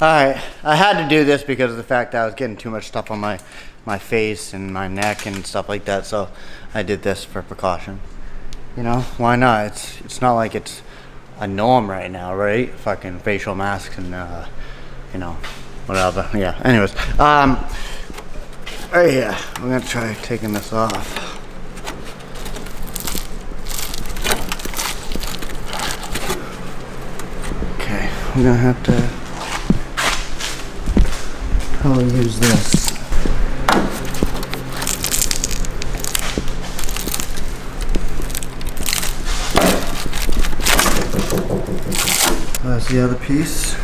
Alright, I had to do this because of the fact that I was getting too much stuff on my face and my neck and stuff like that, so I did this for precaution. You know, why not? It's not like it's a norm right now, right? Fucking facial masks and you know, whatever. Yeah, anyways. Right here, I'm gonna try taking this off. Okay, I'm gonna have to probably use this. That's the other piece.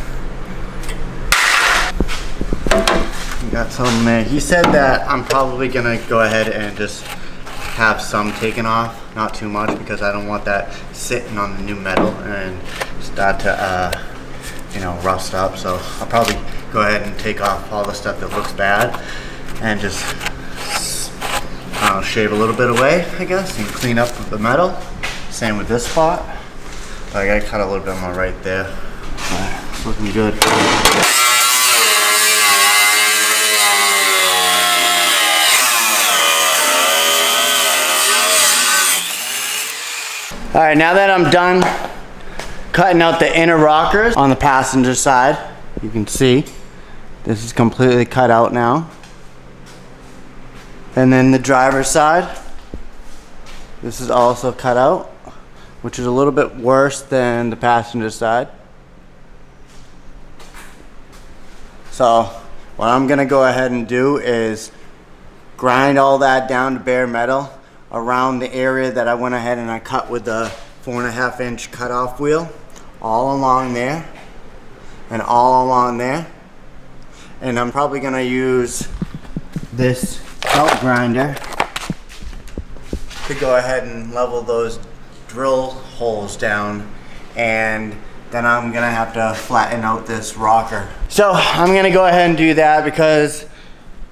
We got something there. He said that I'm probably gonna go ahead and just have some taken off, not too much, because I don't want that sitting on the new metal and start to you know, rust up. So I'll probably go ahead and take off all the stuff that looks bad and just shave a little bit away, I guess, and clean up the metal. Same with this spot. I gotta cut a little bit more right there. It's looking good. All right, now that I'm done cutting out the inner rockers on the passenger side, you can see this is completely cut out now. And then the driver's side, this is also cut out, which is a little bit worse than the passenger side. So what I'm gonna go ahead and do is grind all that down to bare metal around the area that I went ahead and I cut with the 4.5 inch cutoff wheel, all along there and all along there. And I'm probably gonna use this belt grinder to go ahead and level those drill holes down, and then I'm gonna have to flatten out this rocker. So I'm gonna go ahead and do that because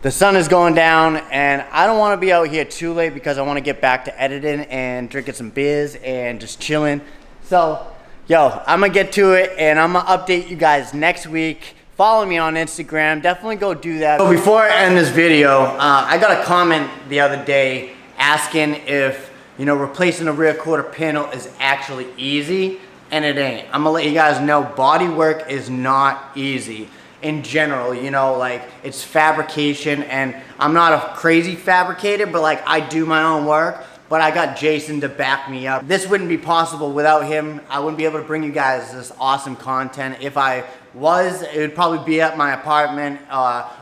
the sun is going down and I don't want to be out here too late because I want to get back to editing and drinking some beers and just chilling. So yo, I'm gonna get to it and I'm gonna update you guys next week. Follow me on Instagram, definitely go do that. So before I end this video, I got a comment the other day asking if, you know, replacing a rear quarter panel is actually easy, and it ain't. I'm gonna let you guys know body work is not easy. In general, you know, like, it's fabrication, and I'm not a crazy fabricator, but like, I do my own work, but I got Jason to back me up. This wouldn't be possible without him. I wouldn't be able to bring you guys this awesome content. If I was, it would probably be at my apartment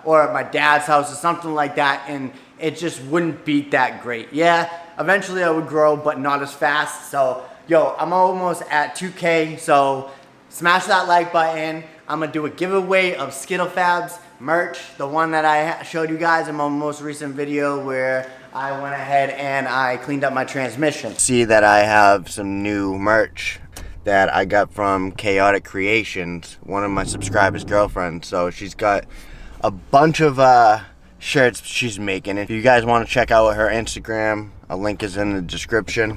or at my dad's house or something like that, and it just wouldn't beat that great. Yeah, eventually I would grow, but not as fast. So, yo, I'm almost at 2K, so smash that like button. I'm gonna do a giveaway of Skittle Fabs merch, the one that I showed you guys in my most recent video where I went ahead and I cleaned up my transmission. See that I have some new merch that I got from Chaotic Creations, one of my subscribers' girlfriends. So she's got a bunch of shirts she's making. If you guys want to check out her Instagram, a link is in the description.